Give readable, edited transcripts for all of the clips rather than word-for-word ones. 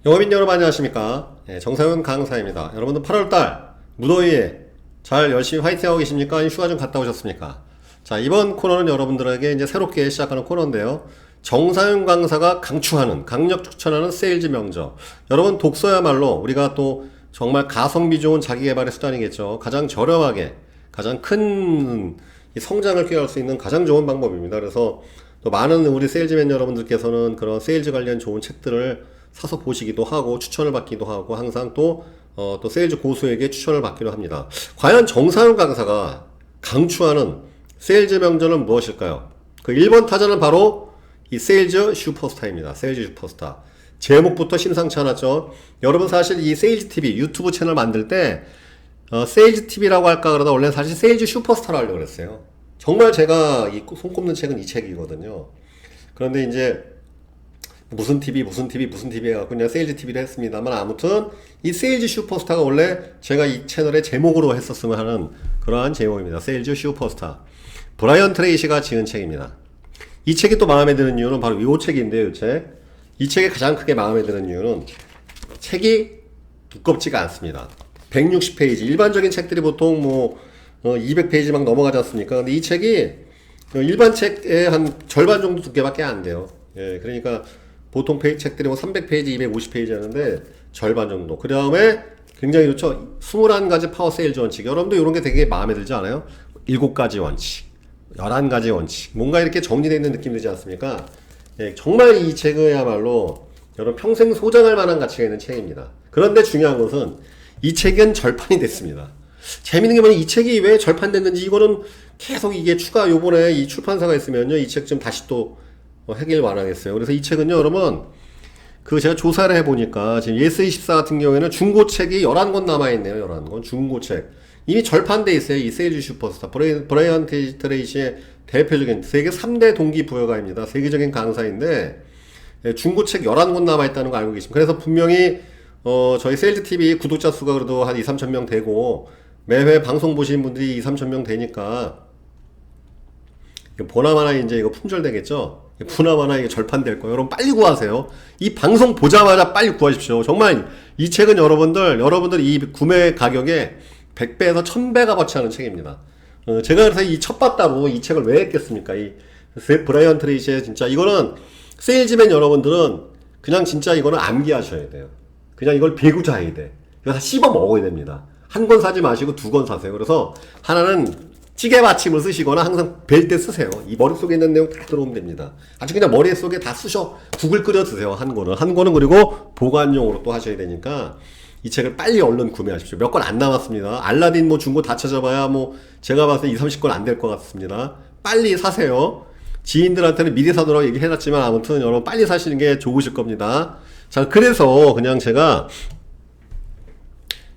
영업인 여러분 안녕하십니까? 정상훈 강사입니다. 여러분들 8월달 무더위에 잘 열심히 화이팅하고 계십니까? 아니면 휴가 좀 갔다 오셨습니까? 자, 이번 코너는 여러분들에게 이제 새롭게 시작하는 코너인데요. 정상훈 강사가 강추하는, 강력 추천하는 세일즈 명저. 여러분 독서야말로 우리가 또 정말 가성비 좋은 자기계발의 수단이겠죠. 가장 저렴하게, 가장 큰 성장을 꾀할 수 있는 가장 좋은 방법입니다. 그래서 또 많은 우리 세일즈맨 여러분들께서는 그런 세일즈 관련 좋은 책들을 사서 보시기도 하고 추천을 받기도 하고 항상 또 세일즈 고수에게 추천을 받기도 합니다. 과연 정상훈 강사가 강추하는 세일즈 명저는 무엇일까요? 그 1번 타자는 바로 이 세일즈 슈퍼스타입니다. 세일즈 슈퍼스타. 제목부터 심상치 않았죠? 여러분 사실 이 세일즈 TV 유튜브 채널 만들 때 세일즈 TV라고 할까 그러다 원래 사실 세일즈 슈퍼스타로 하려고 그랬어요. 정말 제가 손꼽는 책은 이 책이거든요. 그런데 이제 무슨 TV 해갖고 그냥 세일즈 TV를 했습니다만 아무튼 이 세일즈 슈퍼스타가 원래 제가 이 채널의 제목으로 했었으면 하는 그러한 제목입니다. 세일즈 슈퍼스타. 브라이언 트레이시가 지은 책입니다. 이 책이 또 마음에 드는 이유는 바로 이 책인데요. 이 책. 이 책이 가장 크게 마음에 드는 이유는 책이 두껍지가 않습니다. 160페이지. 일반적인 책들이 보통 200페이지 막 넘어가지 않습니까? 근데 이 책이 일반 책의 한 절반 정도 두께밖에 안 돼요. 예, 그러니까 보통 책들이 300페이지, 250페이지 하는데 절반 정도. 그 다음에 굉장히 좋죠. 21가지 파워 세일즈 원칙. 여러분도 이런 게 되게 마음에 들지 않아요? 7가지 원칙, 11가지 원칙. 뭔가 이렇게 정리되어 있는 느낌 들지 않습니까? 예, 정말 이 책은야말로 여러분 평생 소장할 만한 가치가 있는 책입니다. 그런데 중요한 것은 이 책은 절판이 됐습니다. 재밌는 게 뭐냐면 이 책이 왜 절판됐는지 이거는 계속 이게 요번에 이 출판사가 있으면요. 이 책 좀 다시 또 해길 원하겠어요. 그래서 이 책은요, 여러분, 제가 조사를 해보니까, 지금 예스24 같은 경우에는 중고책이 11권 남아있네요, 11권. 중고책. 이미 절판돼 있어요, 이 세일즈 슈퍼스타. 브라이언 트레이시의 대표적인 세계 3대 동기부여가입니다. 세계적인 강사인데, 중고책 11권 남아있다는 거 알고 계십니다. 그래서 분명히, 저희 세일즈 TV 구독자 수가 그래도 한 2, 3천 명 되고, 매회 방송 보시는 분들이 2, 3천 명 되니까, 보나마나 이제 이거 품절되겠죠? 보나마나 이게 절판될 거예요. 여러분 빨리 구하세요. 이 방송 보자마자 빨리 구하십시오. 정말 이 책은 여러분들 이 구매 가격에 100배에서 1000배 값어치 하는 책입니다. 제가 그래서 이 첫바따로 이 책을 왜 했겠습니까? 이 브라이언 트레이시의 진짜 이거는 세일즈맨 여러분들은 그냥 진짜 이거는 암기하셔야 돼요. 그냥 이걸 배구자해야 돼. 이거 다 씹어 먹어야 됩니다. 한 권 사지 마시고 2권 사세요. 그래서 하나는 찌개 받침을 쓰시거나 항상 벨 때 쓰세요. 이 머릿속에 있는 내용 다 들어오면 됩니다. 아주 그냥 머릿속에 다 쓰셔. 국을 끓여 드세요. 한 권은 그리고 보관용으로 또 하셔야 되니까 이 책을 빨리 얼른 구매하십시오. 몇 권 안 남았습니다. 알라딘 중고 다 찾아봐야 제가 봤을 때 2, 30권 안 될 것 같습니다. 빨리 사세요. 지인들한테는 미리 사도록 얘기해놨지만 아무튼 여러분 빨리 사시는 게 좋으실 겁니다. 자, 그래서 그냥 제가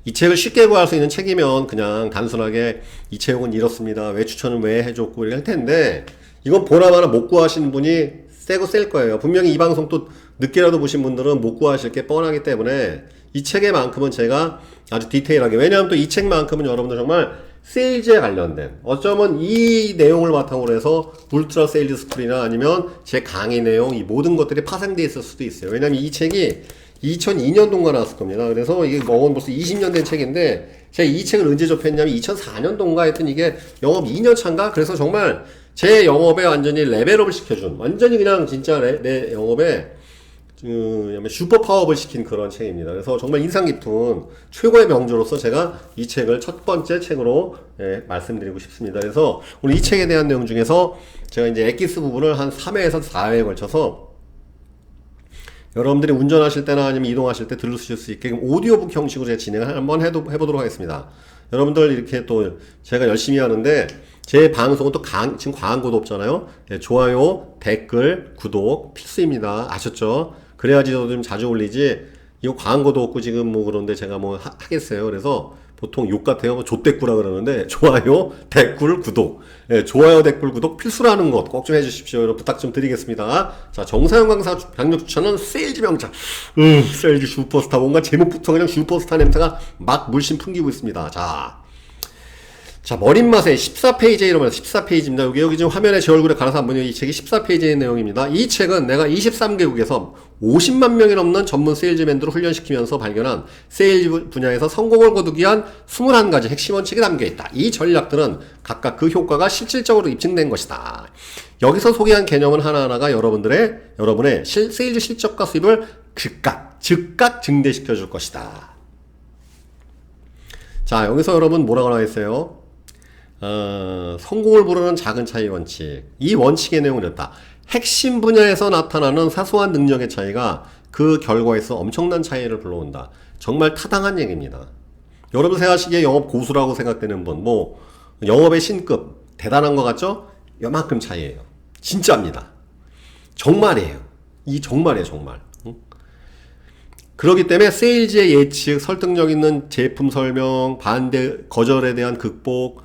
이 책을 쉽게 구할 수 있는 책이면 그냥 단순하게 이 책은 이렇습니다. 왜 추천을 왜 해줬고 이렇게 할 텐데 이건 보나마나 못 구하시는 분이 세고 셀 거예요. 분명히 이 방송 또 늦게라도 보신 분들은 못 구하실 게 뻔하기 때문에 이 책에만큼은 제가 아주 디테일하게 왜냐하면 또 이 책만큼은 여러분들 정말 세일즈에 관련된 어쩌면 이 내용을 바탕으로 해서 울트라 세일즈 스쿨이나 아니면 제 강의 내용 이 모든 것들이 파생되어 있을 수도 있어요. 왜냐하면 이 책이 2002년도인가 나왔을 겁니다. 그래서 이게 벌써 20년 된 책인데 제가 이 책을 언제 접했냐면 2004년도인가 하여튼 이게 영업 2년 차인가? 그래서 정말 제 영업에 완전히 레벨업을 시켜준 완전히 그냥 진짜 내 영업에 슈퍼 파워업을 시킨 그런 책입니다. 그래서 정말 인상 깊은 최고의 명저로서 제가 이 책을 첫 번째 책으로 말씀드리고 싶습니다. 그래서 오늘 이 책에 대한 내용 중에서 제가 이제 엑기스 부분을 한 3회에서 4회에 걸쳐서 여러분들이 운전하실 때나 아니면 이동하실 때 들으실 수 있게 오디오북 형식으로 제가 진행을 한번 해보도록 하겠습니다. 여러분들 이렇게 또 제가 열심히 하는데 제 방송은 또 지금 광고도 없잖아요. 좋아요, 댓글, 구독 필수입니다. 아셨죠? 그래야지 저도 좀 자주 올리지 이거 광고도 없고 지금 그런데 제가 하겠어요. 그래서 보통 욕 같아요. 좆댓구라 그러는데 좋아요, 댓글, 구독. 좋아요, 댓글, 구독 필수라는 것 꼭 좀 해주십시오. 여러분 부탁 좀 드리겠습니다. 자, 정사영 강사 강력 추천은 세일즈 명작. 세일즈 슈퍼스타. 뭔가 제목부터 그냥 슈퍼스타 냄새가 막 물씬 풍기고 있습니다. 자, 자, 머릿맛에 14페이지에 이러면 14페이지입니다. 여기 지금 화면에 제 얼굴에 갈아서 한번 이 책이 14페이지의 내용입니다. 이 책은 내가 23개국에서 50만 명이 넘는 전문 세일즈맨들을 훈련시키면서 발견한 세일즈 분야에서 성공을 거두기 위한 21가지 핵심 원칙이 담겨있다. 이 전략들은 각각 그 효과가 실질적으로 입증된 것이다. 여기서 소개한 개념은 하나하나가 여러분의 세일즈 실적과 수입을 즉각 증대시켜 줄 것이다. 자, 여기서 여러분 뭐라고 나와 있어요? 성공을 부르는 작은 차이 원칙. 이 원칙의 내용은 이렇다. 핵심 분야에서 나타나는 사소한 능력의 차이가 그 결과에서 엄청난 차이를 불러온다. 정말 타당한 얘기입니다. 여러분 생각하시기에 영업 고수라고 생각되는 분, 영업의 신급, 대단한 것 같죠? 요만큼 차이예요. 진짜입니다. 정말이에요. 이 정말이에요, 정말. 그렇기 때문에 세일즈의 예측, 설득력 있는 제품 설명, 거절에 대한 극복,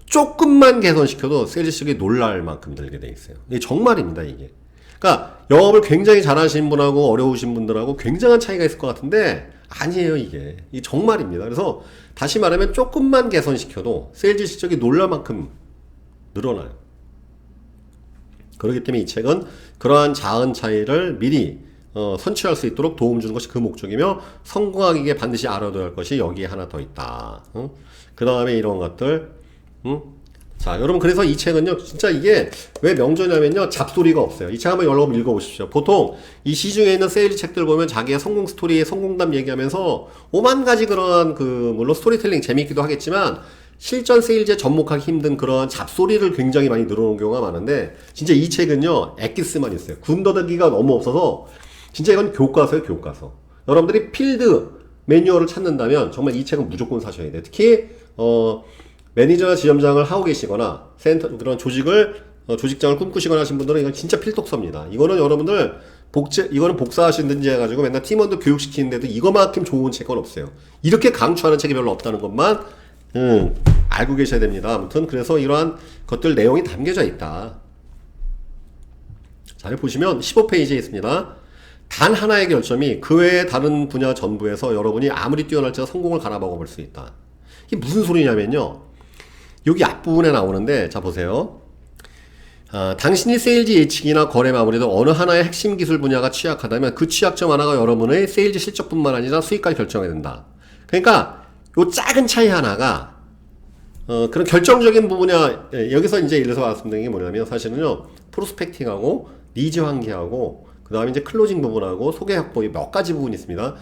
조금만 개선시켜도 세일즈 측이 놀랄 만큼 들게 돼 있어요. 이게 정말입니다, 이게. 그러니까 영업을 굉장히 잘하시는 분하고 어려우신 분들하고 굉장한 차이가 있을 것 같은데 아니에요, 이게. 이게 정말입니다. 그래서 다시 말하면 조금만 개선시켜도 세일즈 실적이 놀랄 만큼 늘어나요. 그렇기 때문에 이 책은 그러한 작은 차이를 미리 선취할 수 있도록 도움 주는 것이 그 목적이며, 성공하기 위해 반드시 알아둬야 할 것이 여기에 하나 더 있다. 그 다음에 이런 것들. 자, 여러분, 그래서 이 책은요, 진짜 이게 왜 명저냐면요, 잡소리가 없어요. 이 책 한번 여러분 읽어보십시오. 보통 이 시중에 있는 세일즈 책들 보면 자기의 성공 스토리, 성공담 얘기하면서 오만 가지 그런 물론 스토리텔링 재밌기도 하겠지만 실전 세일즈에 접목하기 힘든 그런 잡소리를 굉장히 많이 늘어놓은 경우가 많은데, 진짜 이 책은요, 엑기스만 있어요. 군더더기가 너무 없어서 진짜 이건 교과서예요, 교과서. 여러분들이 필드 매뉴얼을 찾는다면 정말 이 책은 무조건 사셔야 돼요. 특히 매니저나 지점장을 하고 계시거나 그런 조직장을 꿈꾸시거나 하신 분들은 이건 진짜 필독서입니다. 이거는 여러분들 이거는 복사하시든지 해가지고 맨날 팀원들 교육시키는데도 이거만큼 좋은 책은 없어요. 이렇게 강추하는 책이 별로 없다는 것만 알고 계셔야 됩니다. 아무튼 그래서 이러한 것들 내용이 담겨져 있다. 잘 보시면 15페이지에 있습니다. 단 하나의 결점이 그 외의 다른 분야 전부에서 여러분이 아무리 뛰어날지라도 성공을 갈아먹어 볼 수 있다. 이게 무슨 소리냐면요, 여기 앞부분에 나오는데, 자 보세요. 당신이 세일즈 예측이나 거래 마무리도 어느 하나의 핵심 기술 분야가 취약하다면 그 취약점 하나가 여러분의 세일즈 실적뿐만 아니라 수익까지 결정하게 된다. 그러니까 요 작은 차이 하나가 그런 결정적인 부분이야. 여기서 이제 예를 들어서 말씀드린 게 뭐냐면, 사실은요, 프로스펙팅하고 니즈 환기하고 그 다음에 이제 클로징 부분하고 소개 확보, 몇 가지 부분이 있습니다.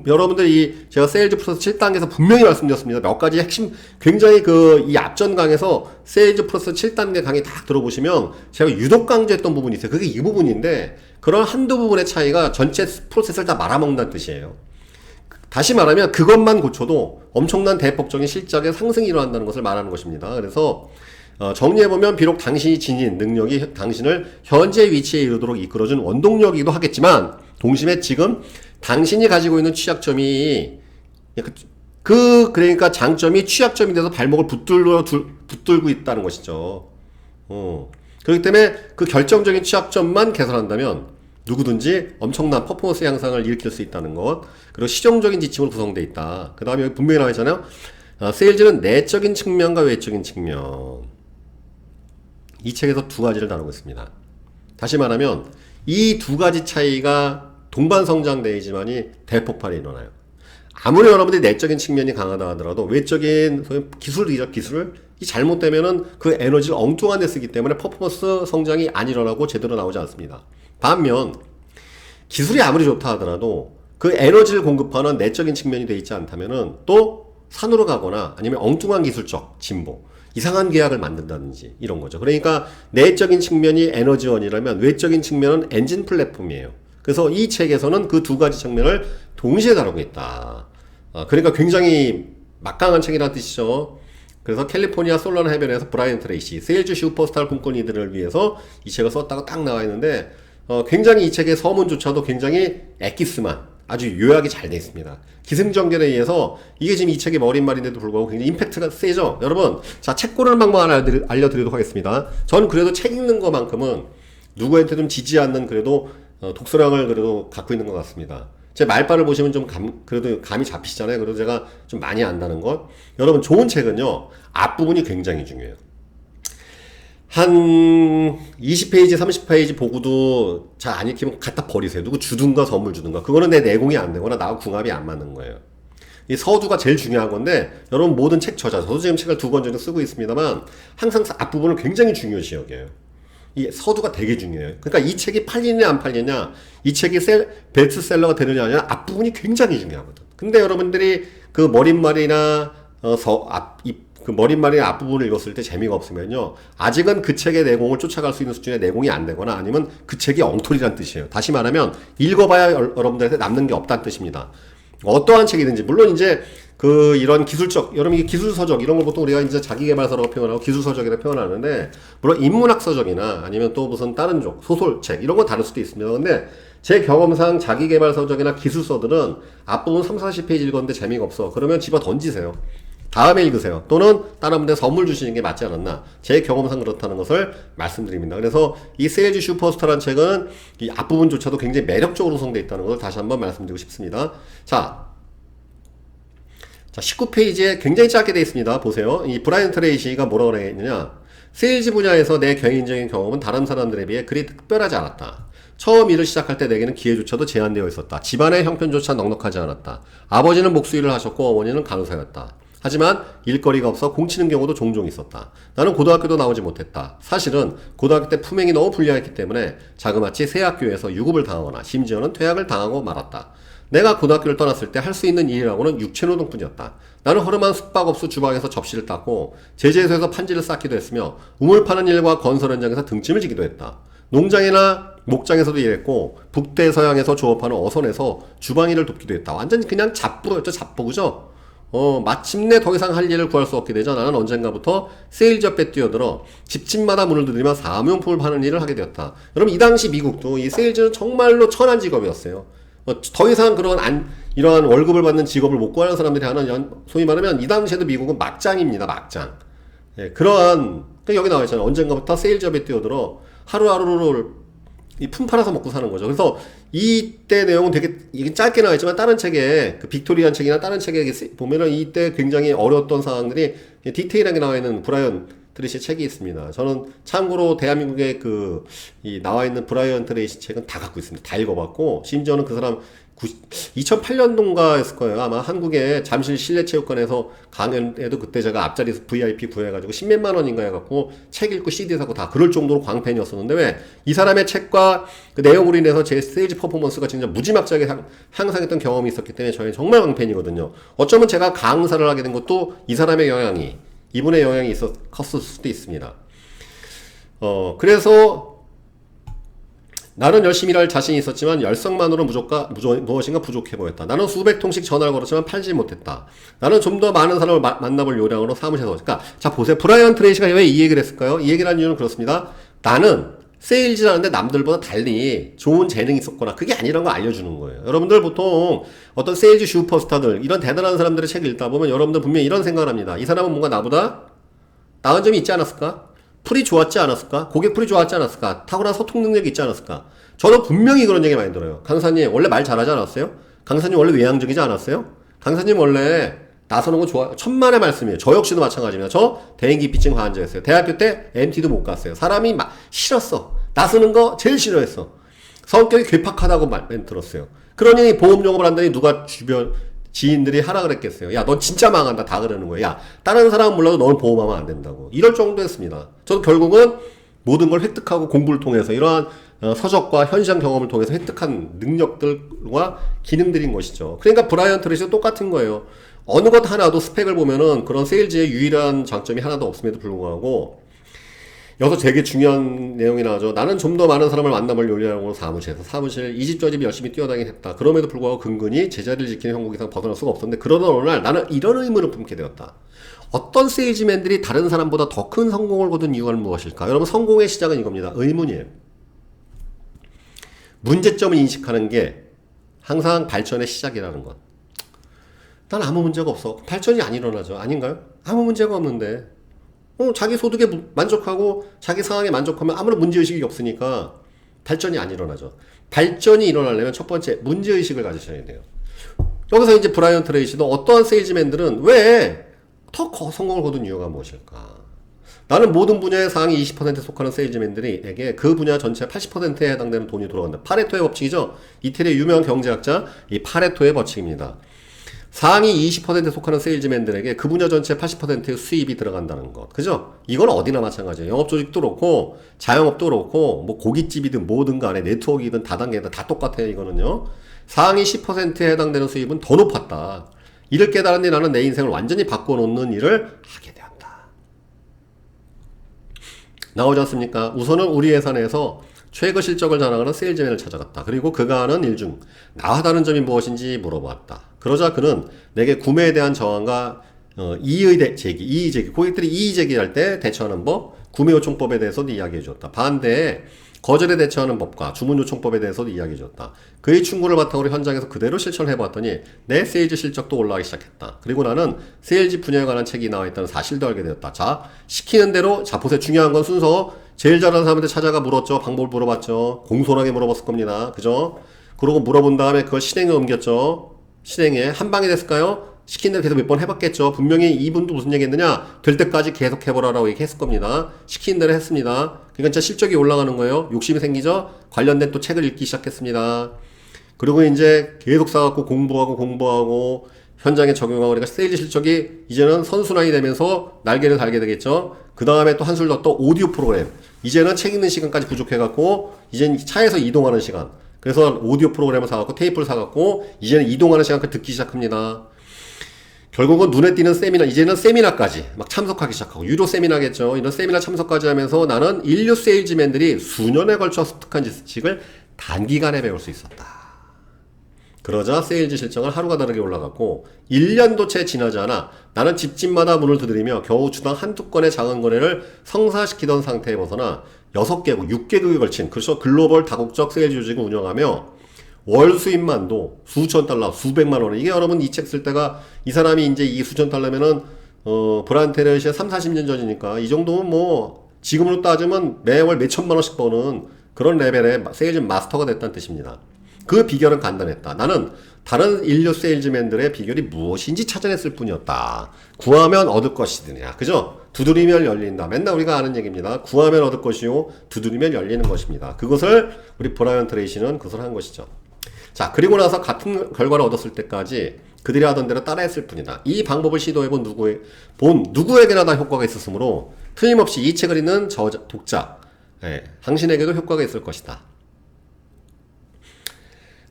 여러분들 제가 세일즈 프로세스 7단계에서 분명히 말씀드렸습니다. 몇 가지 핵심, 굉장히 이 앞전 강에서 세일즈 프로세스 7단계 강의 다 들어보시면 제가 유독 강조했던 부분이 있어요. 그게 이 부분인데, 그런 한두 부분의 차이가 전체 프로세스를 다 말아먹는다는 뜻이에요. 다시 말하면 그것만 고쳐도 엄청난 대폭적인 실적의 상승이 일어난다는 것을 말하는 것입니다. 그래서 정리해보면 비록 당신이 지닌 능력이 당신을 현재 위치에 이르도록 이끌어준 원동력이기도 하겠지만, 동시에 지금 당신이 가지고 있는 취약점이 그러니까 장점이 취약점이 돼서 발목을 붙들고 있다는 것이죠. 그렇기 때문에 그 결정적인 취약점만 개선한다면 누구든지 엄청난 퍼포먼스 향상을 일으킬 수 있다는 것, 그리고 실용적인 지침으로 구성되어 있다. 그 다음에 여기 분명히 나와 있잖아요. 세일즈는 내적인 측면과 외적인 측면, 이 책에서 두 가지를 다루고 있습니다. 다시 말하면 이 두 가지 차이가 동반성장되지만이 대폭발이 일어나요. 아무리 여러분들이 내적인 측면이 강하다 하더라도 외적인 기술을 이 잘못되면은 그 에너지를 엉뚱한 데 쓰기 때문에 퍼포먼스 성장이 안 일어나고 제대로 나오지 않습니다. 반면 기술이 아무리 좋다 하더라도 그 에너지를 공급하는 내적인 측면이 돼 있지 않다면은 또 산으로 가거나 아니면 엉뚱한 기술적 진보, 이상한 계약을 만든다든지 이런 거죠. 그러니까 내적인 측면이 에너지원이라면 외적인 측면은 엔진 플랫폼이에요. 그래서 이 책에서는 그 두 가지 측면을 동시에 다루고 있다. 그러니까 굉장히 막강한 책이라는 뜻이죠. 그래서 캘리포니아 솔런 해변에서 브라이언 트레이시, 세일즈 슈퍼스타를 꿈꾸는 이들을 위해서 이 책을 썼다고 딱 나와 있는데, 굉장히 이 책의 서문조차도 굉장히 엑기스만 아주 요약이 잘 되어 있습니다. 기승전결에 의해서 이게 지금 이 책의 머릿말인데도 불구하고 굉장히 임팩트가 세죠. 여러분, 자, 책 고르는 방법 하나 알려드리도록 하겠습니다. 전 그래도 책 읽는 것만큼은 누구한테 좀 지지 않는 그래도 독서량을 그래도 갖고 있는 것 같습니다. 제 말빨을 보시면 좀 그래도 감이 잡히시잖아요. 그래도 제가 좀 많이 안다는 것. 여러분, 좋은 책은요, 앞부분이 굉장히 중요해요. 한 20페이지, 30페이지 보고도 잘 안 읽히면 갖다 버리세요. 누구 주든가 선물 주든가. 그거는 내 내공이 안 되거나 나하고 궁합이 안 맞는 거예요. 이 서두가 제일 중요한 건데, 여러분 모든 책 저자, 저도 지금 책을 2권 정도 쓰고 있습니다만, 항상 앞부분을 굉장히 중요시 여겨요. 이 서두가 되게 중요해요. 그러니까 이 책이 팔리냐 안 팔리냐, 이 책이 베스트셀러가 되느냐 아니냐, 앞부분이 굉장히 중요하거든. 근데 여러분들이 그 머릿말이나 그 머릿말이나 앞부분을 읽었을 때 재미가 없으면요, 아직은 그 책의 내공을 쫓아갈 수 있는 수준의 내공이 안 되거나 아니면 그 책이 엉터리란 뜻이에요. 다시 말하면 읽어봐야 여러분들한테 남는 게 없다는 뜻입니다. 어떠한 책이든지, 물론 이제 이런 기술적, 여러분 이게 기술서적 이런 걸 보통 우리가 이제 자기계발서라고 표현하고 기술서적이라고 표현하는데, 물론 인문학서적이나 아니면 또 무슨 다른 쪽 소설책 이런 건 다를 수도 있습니다. 근데 제 경험상 자기계발서적이나 기술서들은 앞부분 30-40페이지 읽었는데 재미가 없어. 그러면 집어 던지세요. 다음에 읽으세요. 또는 다른 분들 선물 주시는 게 맞지 않았나. 제 경험상 그렇다는 것을 말씀드립니다. 그래서 이 세일즈 슈퍼스타라는 책은 이 앞부분조차도 굉장히 매력적으로 구성되어 있다는 것을 다시 한번 말씀드리고 싶습니다. 자, 19페이지에 굉장히 짧게 되어 있습니다. 보세요. 이 브라이언 트레이시가 뭐라고 했느냐. 세일즈 분야에서 내 개인적인 경험은 다른 사람들에 비해 그리 특별하지 않았다. 처음 일을 시작할 때 내게는 기회조차도 제한되어 있었다. 집안의 형편조차 넉넉하지 않았다. 아버지는 목수일을 하셨고 어머니는 간호사였다. 하지만 일거리가 없어 공치는 경우도 종종 있었다. 나는 고등학교도 나오지 못했다. 사실은 고등학교 때 품행이 너무 불량했기 때문에 자그마치 새 학교에서 유급을 당하거나 심지어는 퇴학을 당하고 말았다. 내가 고등학교를 떠났을 때 할 수 있는 일이라고는 육체노동뿐이었다. 나는 허름한 숙박업소 주방에서 접시를 닦고 제재소에서 판지를 쌓기도 했으며 우물 파는 일과 건설 현장에서 등짐을 지기도 했다. 농장이나 목장에서도 일했고 북대서양에서 조업하는 어선에서 주방일을 돕기도 했다. 완전 그냥 잡부였죠. 잡부, 그죠? 마침내 더 이상 할 일을 구할 수 없게 되자 나는 언젠가부터 세일즈업에 뛰어들어 집집마다 문을 두드리며 사무용품을 파는 일을 하게 되었다. 여러분, 이 당시 미국도 이 세일즈는 정말로 천한 직업이었어요. 더 이상 이러한 월급을 받는 직업을 못 구하는 사람들이 하는, 소위 말하면 이 당시에도 미국은 막장입니다. 막장. 예, 여기 나와 있잖아요. 언젠가부터 세일즈업에 뛰어들어 하루하루를 품 팔아서 먹고 사는 거죠. 그래서 이때 내용은 이게 짧게 나와 있지만 다른 책에, 그 빅토리안 책이나 다른 책에 보면은 이때 굉장히 어려웠던 상황들이 디테일하게 나와 있는 브라이언 트레이시 책이 있습니다. 저는 참고로 대한민국에 이 나와 있는 브라이언 트레이시 책은 다 갖고 있습니다. 다 읽어봤고, 심지어는 그 사람 2008년도인가였을 거예요. 아마 한국의 잠실 실내체육관에서 강연에도 그때 제가 앞자리 VIP 구해가지고 10몇만 원인가 해갖고 책 읽고 CD 사고 다 그럴 정도로 광팬이었었는데, 왜 이 사람의 책과 그 내용으로 인해서 제 스테이지 퍼포먼스가 진짜 무지막지하게 향상했던 경험이 있었기 때문에 저희는 정말 광팬이거든요. 어쩌면 제가 강사를 하게 된 것도 이분의 영향이 컸을 수도 있습니다. 그래서 나는 열심히 일할 자신이 있었지만 열성만으로 무엇인가 부족해 보였다. 나는 수백 통씩 전화를 걸었지만 팔지 못했다. 나는 좀 더 많은 사람을 만나볼 요량으로 사무실에서. 그러니까 자, 보세요. 브라이언 트레이시가 왜 이 얘기를 했을까요? 이 얘기를 한 이유는 그렇습니다. 나는 세일즈를 하는데 남들보다 달리 좋은 재능이 있었거나 그게 아니라는 걸 알려주는 거예요. 여러분들 보통 어떤 세일즈 슈퍼스타들, 이런 대단한 사람들의 책을 읽다 보면 여러분들 분명히 이런 생각을 합니다. 이 사람은 뭔가 나보다 나은 점이 있지 않았을까? 풀이 좋았지 않았을까? 고객 풀이 좋았지 않았을까? 탁월한 소통 능력이 있지 않았을까? 저도 분명히 그런 얘기 많이 들어요. 강사님 원래 말 잘하지 않았어요? 강사님 원래 외향적이지 않았어요? 강사님 원래 나서는 거 좋아요. 천만의 말씀이에요. 저 역시도 마찬가지입니다. 저 대인기피증 환자였어요. 대학교 때 MT도 못 갔어요. 사람이 싫었어. 나서는 거 제일 싫어했어. 성격이 괴팍하다고 말 들었어요. 그러니 보험 영업을 한다니 누가 주변 지인들이 하라 그랬겠어요. 야, 넌 진짜 망한다. 다 그러는 거예요. 야, 다른 사람은 몰라도 너는 보험하면 안 된다고. 이럴 정도였습니다. 저도 결국은 모든 걸 획득하고 공부를 통해서 이러한 서적과 현장 경험을 통해서 획득한 능력들과 기능들인 것이죠. 그러니까 브라이언 트레이시도 똑같은 거예요. 어느 것 하나도 스펙을 보면은 그런 세일즈의 유일한 장점이 하나도 없음에도 불구하고, 여기서 되게 중요한 내용이 나오죠. 나는 좀 더 많은 사람을 만나볼 요리라고 사무실 이 집 저 집 열심히 뛰어다니긴 했다. 그럼에도 불구하고 근근히 제자리를 지키는 형국 이상 벗어날 수가 없었는데, 그러던 어느 날 나는 이런 의문을 품게 되었다. 어떤 세일즈맨들이 다른 사람보다 더 큰 성공을 거둔 이유가 무엇일까? 여러분, 성공의 시작은 이겁니다. 의문이에요. 문제점을 인식하는 게 항상 발전의 시작이라는 것. 난 아무 문제가 없어. 발전이 안 일어나죠. 아닌가요? 아무 문제가 없는데. 자기 소득에 만족하고 자기 상황에 만족하면 아무런 문제의식이 없으니까 발전이 안 일어나죠. 발전이 일어나려면 첫 번째 문제의식을 가지셔야 돼요. 여기서 이제 브라이언 트레이시도 어떠한 세일즈맨들은 왜 더 성공을 거둔 이유가 무엇일까? 나는 모든 분야의 상위 20%에 속하는 세일즈맨들에게 그 분야 전체 80%에 해당되는 돈이 돌아간다. 파레토의 법칙이죠. 이태리의 유명한 경제학자 이 파레토의 법칙입니다. 상위 20%에 속하는 세일즈맨들에게 그 분야 전체 80%의 수입이 들어간다는 것. 그죠? 이건 어디나 마찬가지예요. 영업조직도 그렇고 자영업도 그렇고 뭐 고깃집이든 뭐든 간에 네트워크이든 다단계든 다 똑같아요. 이거는요. 상위 10%에 해당되는 수입은 더 높았다. 이를 깨달았니 나는 내 인생을 완전히 바꿔놓는 일을 하게 되었다. 나오지 않습니까? 우선은 우리 회사 내에서 최고 실적을 자랑하는 세일즈맨을 찾아갔다. 그리고 그가 하는 일 중 나와 다른 점이 무엇인지 물어보았다. 그러자 그는 내게 구매에 대한 저항과 이의 제기, 고객들이 이의 제기할 때 대처하는 법, 구매 요청법에 대해서도 이야기해 줬다. 반대에 거절에 대처하는 법과 주문 요청법에 대해서도 이야기해 줬다. 그의 충고를 바탕으로 현장에서 그대로 실천해 보았더니 내 세일즈 실적도 올라가기 시작했다. 그리고 나는 세일즈 분야에 관한 책이 나와 있다는 사실도 알게 되었다. 자, 시키는 대로, 자, 보세요. 중요한 건 순서. 제일 잘하는 사람한테 찾아가 물었죠. 방법을 물어봤죠. 공손하게 물어봤을 겁니다. 그죠? 그러고 물어본 다음에 그걸 실행에 옮겼죠. 실행에. 한 방에 됐을까요? 시킨 대로 계속 몇 번 해봤겠죠. 분명히 이분도 무슨 얘기 했느냐? 될 때까지 계속 해보라라고 얘기했을 겁니다. 시킨 대로 했습니다. 그러니까 진짜 실적이 올라가는 거예요. 욕심이 생기죠? 관련된 또 책을 읽기 시작했습니다. 그리고 이제 계속 사갖고 공부하고 현장에 적용하고 그러니까 세일즈 실적이 이제는 선순환이 되면서 날개를 달게 되겠죠. 그 다음에 또 한술 더 또 오디오 프로그램. 이제는 책 읽는 시간까지 부족해갖고 이제는 차에서 이동하는 시간. 그래서 오디오 프로그램을 사갖고 테이프를 사갖고 이제는 이동하는 시간까지 듣기 시작합니다. 결국은 눈에 띄는 세미나, 이제는 세미나까지 막 참석하기 시작하고, 유료 세미나겠죠. 이런 세미나 참석까지 하면서 나는 인류 세일즈맨들이 수년에 걸쳐 습득한 지식을 단기간에 배울 수 있었다. 그러자 세일즈 실적은 하루가 다르게 올라갔고, 1년도 채 지나지 않아 나는 집집마다 문을 두드리며 겨우 주당 한두 건의 작은 거래를 성사시키던 상태에 벗어나 6개국, 6개국에 걸친, 그래서 글로벌 다국적 세일즈 조직을 운영하며 월 수입만도 수천 달러, 수백만 원. 이게 여러분 이 책 쓸 때가 이 사람이 이제 이 수천 달러면은 브라이언 트레이시가 3, 40년 전이니까 이 정도면 뭐 지금으로 따지면 매월 몇천만 원씩 버는 그런 레벨의 세일즈 마스터가 됐다는 뜻입니다. 그 비결은 간단했다. 나는 다른 인류 세일즈맨들의 비결이 무엇인지 찾아냈을 뿐이었다. 구하면 얻을 것이드냐. 그죠? 두드리면 열린다. 맨날 우리가 아는 얘기입니다. 구하면 얻을 것이요. 두드리면 열리는 것입니다. 그것을 우리 브라이언 트레이시는 그것을 한 것이죠. 자, 그리고 나서 같은 결과를 얻었을 때까지 그들이 하던 대로 따라했을 뿐이다. 이 방법을 시도해본 누구에게나 다 효과가 있었으므로 틀림없이 이 책을 읽는 독자, 당신에게도 효과가 있을 것이다.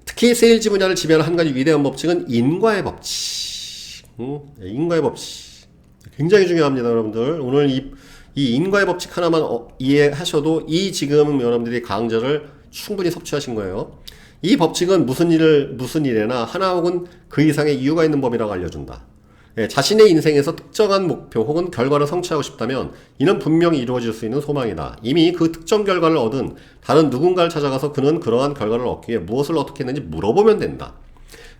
특히 세일즈 분야를 지배하는 한 가지 위대한 법칙은 인과의 법칙. 인과의 법칙. 굉장히 중요합니다, 여러분들. 오늘 이 인과의 법칙 하나만 이해하셔도 이 지금 여러분들이 강좌를 충분히 섭취하신 거예요. 이 법칙은 무슨 일에나 하나 혹은 그 이상의 이유가 있는 법이라고 알려준다. 자신의 인생에서 특정한 목표 혹은 결과를 성취하고 싶다면 이는 분명히 이루어질 수 있는 소망이다. 이미 그 특정 결과를 얻은 다른 누군가를 찾아가서 그는 그러한 결과를 얻기 위해 무엇을 어떻게 했는지 물어보면 된다.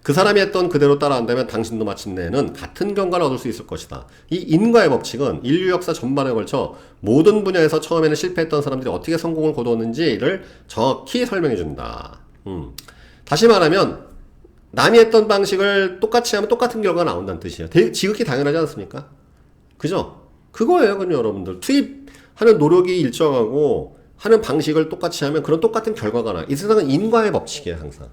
그 사람이 했던 그대로 따라한다면 당신도 마침내는 같은 결과를 얻을 수 있을 것이다. 이 인과의 법칙은 인류 역사 전반에 걸쳐 모든 분야에서 처음에는 실패했던 사람들이 어떻게 성공을 거두었는지를 정확히 설명해 준다. 다시 말하면 남이 했던 방식을 똑같이 하면 똑같은 결과가 나온다는 뜻이에요. 지극히 당연하지 않습니까? 그죠? 그거예요. 그럼 여러분들 투입하는 노력이 일정하고 하는 방식을 똑같이 하면 그런 똑같은 결과가 나와요. 이 세상은 인과의 법칙이에요. 항상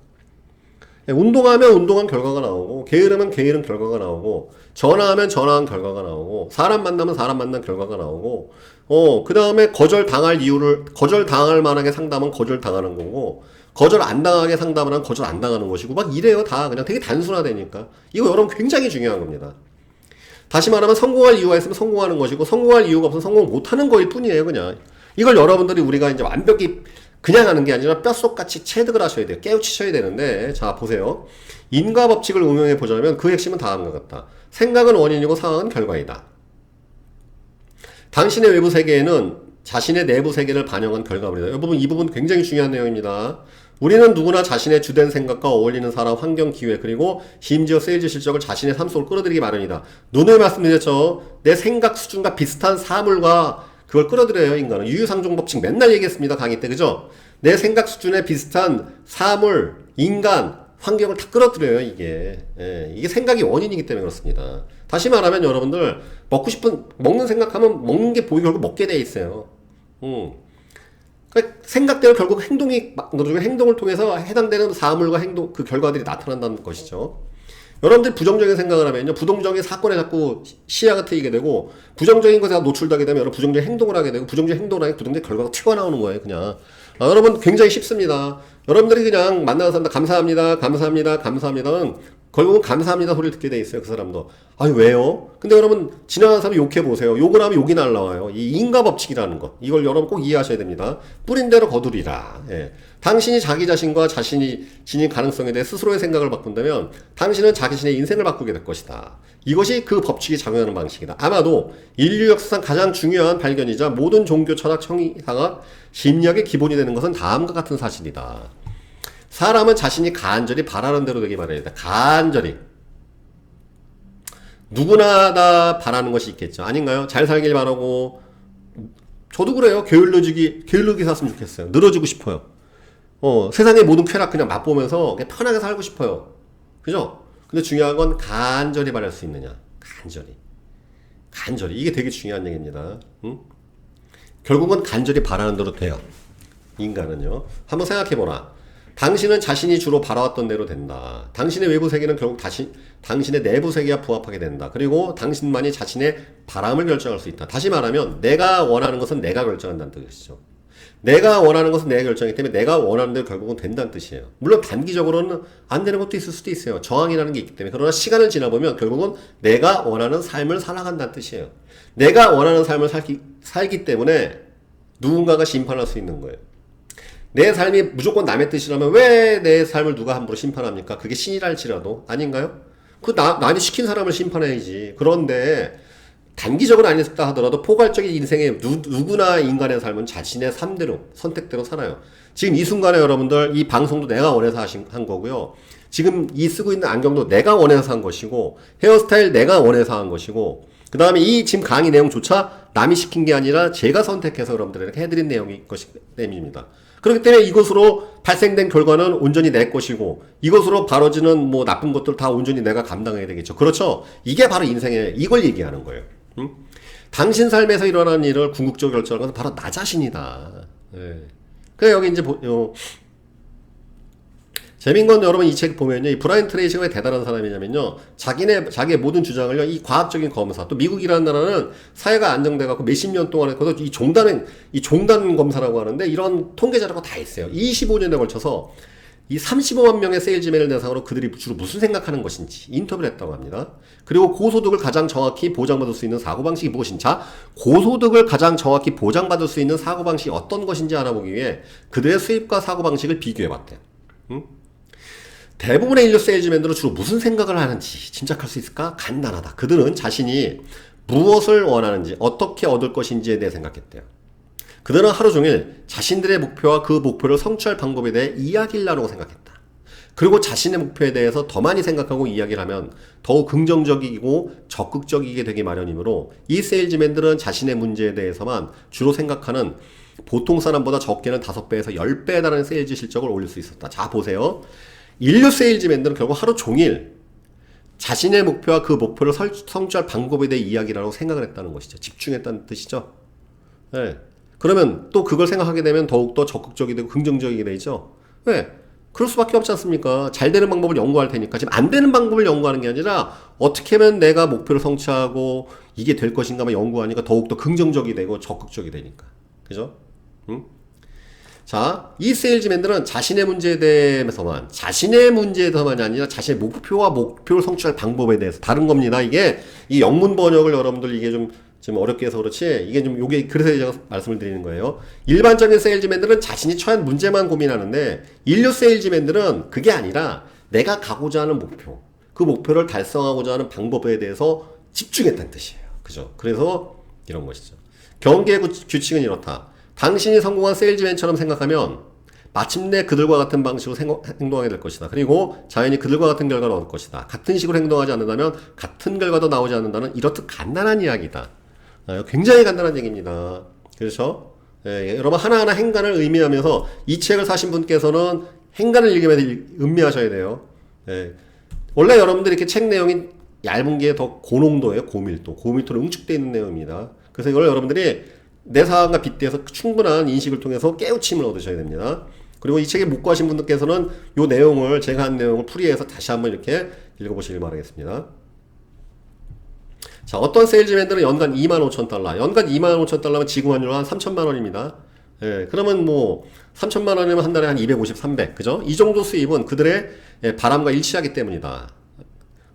운동하면 운동한 결과가 나오고, 게으르면 게으른 결과가 나오고, 전화하면 전화한 결과가 나오고, 사람 만나면 사람 만난 결과가 나오고, 그 다음에 거절당할 만하게 상담은 거절당하는 거고, 거절 안 당하게 상담을 하면 거절 안 당하는 것이고, 막 이래요. 다 그냥 되게 단순화되니까. 이거 여러분 굉장히 중요한 겁니다. 다시 말하면 성공할 이유가 있으면 성공하는 것이고, 성공할 이유가 없으면 성공 못하는 거일 뿐이에요. 그냥. 이걸 여러분들이 우리가 이제 완벽히 그냥 하는 게 아니라 뼛속같이 체득을 하셔야 돼요. 깨우치셔야 되는데, 자, 보세요. 인과 법칙을 응용해 보자면 그 핵심은 다음과 같다. 생각은 원인이고 상황은 결과이다. 당신의 외부 세계에는 자신의 내부 세계를 반영한 결과물이다. 이 부분 굉장히 중요한 내용입니다. 우리는 누구나 자신의 주된 생각과 어울리는 사람, 환경, 기회, 그리고 심지어 세일즈 실적을 자신의 삶 속으로 끌어들이기 마련이다. 누누이 말씀드렸죠. 내 생각 수준과 비슷한 사물과 그걸 끌어들여요. 인간은 유유상종 법칙 맨날 얘기했습니다. 강의 때. 그죠? 내 생각 수준에 비슷한 사물, 인간, 환경을 다 끌어들여요, 이게. 예, 이게 생각이 원인이기 때문에 그렇습니다. 다시 말하면 여러분들, 먹는 생각하면 먹는 게 보이고 결국 먹게 돼 있어요. 그러니까 생각대로 결국 행동이 만들어지고 행동을 통해서 해당되는 사물과 행동, 그 결과들이 나타난다는 것이죠. 여러분들이 부정적인 생각을 하면요, 부정적인 사건에 자꾸 시야가 트이게 되고, 부정적인 것에 노출되게 되면 여러분 부정적인 행동을 하게 되고, 부정적인 행동을 하게 부정적인 결과가 튀어나오는 거예요, 그냥. 여러분 굉장히 쉽습니다. 여러분들이 그냥 만나는 사람들 감사합니다, 감사합니다, 감사합니다는 결국은 감사합니다 소리를 듣게 돼 있어요, 그 사람도. 아니, 왜요? 근데 여러분, 지나가는 사람 욕해보세요. 욕을 하면 욕이 날라와요. 이 인과 법칙이라는 것. 이걸 여러분 꼭 이해하셔야 됩니다. 뿌린 대로 거두리라. 예. 당신이 자기 자신과 자신이 지닌 가능성에 대해 스스로의 생각을 바꾼다면 당신은 자신의 인생을 바꾸게 될 것이다. 이것이 그 법칙이 작용하는 방식이다. 아마도 인류 역사상 가장 중요한 발견이자 모든 종교 철학, 청의학과 심리학의 기본이 되는 것은 다음과 같은 사실이다. 사람은 자신이 간절히 바라는 대로 되기 바랍니다. 간절히. 누구나 다 바라는 것이 있겠죠. 아닌가요? 잘 살길 바라고. 저도 그래요. 게을르게 샀으면 좋겠어요. 늘어지고 싶어요. 세상의 모든 쾌락 그냥 맛보면서 그냥 편하게 살고 싶어요. 그죠? 근데 중요한 건 간절히 바랄 수 있느냐. 간절히. 간절히. 이게 되게 중요한 얘기입니다. 응? 결국은 간절히 바라는 대로 돼요. 인간은요. 한번 생각해보라. 당신은 자신이 주로 바라왔던 대로 된다. 당신의 외부 세계는 결국 당신의 내부 세계와 부합하게 된다. 그리고 당신만이 자신의 바람을 결정할 수 있다. 다시 말하면 내가 원하는 것은 내가 결정한다는 뜻이죠. 내가 원하는 것은 내가 결정이기 때문에 내가 원하는 대로 결국은 된다는 뜻이에요. 물론 단기적으로는 안 되는 것도 있을 수도 있어요. 저항이라는 게 있기 때문에. 그러나 시간을 지나보면 결국은 내가 원하는 삶을 살아간다는 뜻이에요. 내가 원하는 삶을 살기 때문에 누군가가 심판할 수 있는 거예요. 내 삶이 무조건 남의 뜻이라면 왜 내 삶을 누가 함부로 심판합니까? 그게 신이랄지라도 아닌가요? 남이 시킨 사람을 심판해야지. 그런데 단기적으로 아니었다 하더라도 포괄적인 인생에 누구나 인간의 삶은 자신의 삶대로 선택대로 살아요. 지금 이 순간에 여러분들 이 방송도 내가 원해서 한 거고요. 지금 이 쓰고 있는 안경도 내가 원해서 한 것이고 헤어스타일 내가 원해서 한 것이고 그 다음에 이 지금 강의 내용조차 남이 시킨 게 아니라 제가 선택해서 여러분들에게 해드린 내용이 것이 때문입니다. 그렇기 때문에 이것으로 발생된 결과는 온전히 내 것이고 이것으로 벌어지는 뭐 나쁜 것들 다 온전히 내가 감당해야 되겠죠. 그렇죠? 이게 바로 인생의 이걸 얘기하는 거예요. 당신 삶에서 일어나는 일을 궁극적으로 결정하는 것은 바로 나 자신이다. 예. 그래 여기 이제 재밌는 건 여러분 이 책 보면요. 이 브라이언 트레이시가 왜 대단한 사람이냐면요. 자기의 모든 주장을요. 이 과학적인 검사, 또 미국이라는 나라는 사회가 안정돼갖고 몇십 년 동안 했거든. 이 종단 검사라고 하는데 이런 통계 자료가 다 있어요. 25년에 걸쳐서 이 35만 명의 세일즈맨을 대상으로 그들이 주로 무슨 생각하는 것인지 인터뷰를 했다고 합니다. 그리고 고소득을 가장 정확히 보장받을 수 있는 사고방식이 무엇인지, 고소득을 가장 정확히 보장받을 수 있는 사고방식이 어떤 것인지 알아보기 위해 그들의 수입과 사고방식을 비교해봤대요. 대부분의 인류 세일즈맨들은 주로 무슨 생각을 하는지 짐작할 수 있을까? 간단하다. 그들은 자신이 무엇을 원하는지, 어떻게 얻을 것인지에 대해 생각했대요. 그들은 하루 종일 자신들의 목표와 그 목표를 성취할 방법에 대해 이야기를 나누고 생각했다. 그리고 자신의 목표에 대해서 더 많이 생각하고 이야기를 하면 더욱 긍정적이고 적극적이게 되기 마련이므로 이 세일즈맨들은 자신의 문제에 대해서만 주로 생각하는 보통 사람보다 적게는 5배에서 10배에 달하는 세일즈 실적을 올릴 수 있었다. 자, 보세요. 인류 세일즈맨들은 결국 하루 종일 자신의 목표와 그 목표를 성취할 방법에 대해 이야기를 하고 생각을 했다는 것이죠. 집중했다는 뜻이죠. 네. 그러면 또 그걸 생각하게 되면 더욱더 적극적이 되고 긍정적이게 되죠. 왜? 그럴 수밖에 없지 않습니까? 잘 되는 방법을 연구할 테니까. 지금 안 되는 방법을 연구하는 게 아니라 어떻게 하면 내가 목표를 성취하고 이게 될 것인가만 연구하니까 더욱더 긍정적이 되고 적극적이 되니까. 그죠? 응? 자, 이 세일즈맨들은 자신의 문제에 대해서만이 아니라 자신의 목표와 목표를 성취할 방법에 대해서 다른 겁니다. 이게 이 영문 번역을 여러분들 이게 좀 어렵게 해서 그렇지 이게 좀 요게 그래서 제가 말씀을 드리는 거예요. 일반적인 세일즈맨들은 자신이 처한 문제만 고민하는데 인류 세일즈맨들은 그게 아니라 내가 가고자 하는 목표, 그 목표를 달성하고자 하는 방법에 대해서 집중했다는 뜻이에요. 그죠? 그래서 이런 것이죠. 경계의 규칙은 이렇다. 당신이 성공한 세일즈맨처럼 생각하면 마침내 그들과 같은 방식으로 행동하게 될 것이다. 그리고 자연히 그들과 같은 결과를 얻을 것이다. 같은 식으로 행동하지 않는다면 같은 결과도 나오지 않는다는 이렇듯 간단한 이야기다. 굉장히 간단한 얘기입니다. 그렇죠? 여러분 하나하나 행간을 의미하면서 이 책을 사신 분께서는 행간을 읽으면서 음미하셔야 돼요. 예. 원래 여러분들이 이렇게 책 내용이 얇은 게 더 고농도예요. 고밀도로 응축되어 있는 내용입니다. 그래서 이걸 여러분들이 내 상황과 빗대서 충분한 인식을 통해서 깨우침을 얻으셔야 됩니다. 그리고 이 책에 못 구하신 분들께서는 이 내용을, 제가 한 내용을 풀이해서 다시 한번 이렇게 읽어보시길 바라겠습니다. 자, 어떤 세일즈맨들은 연간 25,000달러, 연간 25,000달러면 지금 환율로 한 3천만 원입니다. 예, 그러면 뭐 3천만 원이면 한 달에 한 250, 300, 그죠? 이 정도 수입은 그들의 바람과 일치하기 때문이다.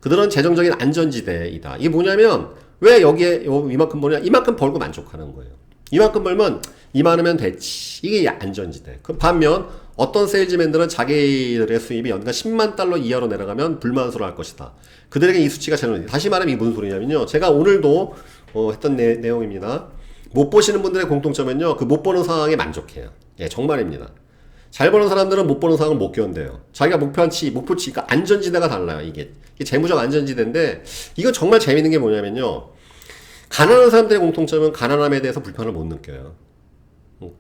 그들은 재정적인 안전지대이다. 이게 뭐냐면 왜 여기에 이만큼 벌냐? 이만큼 벌고 만족하는 거예요. 이만큼 벌면 이만하면 됐지. 이게 안전지대. 그 반면 어떤 세일즈맨들은 자기들의 수입이 연간 10만 달러 이하로 내려가면 불만스러워할 것이다. 그들에게 이 수치가 제일 다시 말하면 이게 무슨 소리냐면요. 제가 오늘도 했던 내용입니다. 못 보시는 분들의 공통점은요. 그 못 보는 상황에 만족해요. 예, 정말입니다. 잘 버는 사람들은 못 버는 상황을 못 견뎌요. 자기가 목표치, 그러니까 안전지대가 달라요. 이게 재무적 안전지대인데, 이거 정말 재밌는 게 뭐냐면요. 가난한 사람들의 공통점은 가난함에 대해서 불편을 못 느껴요.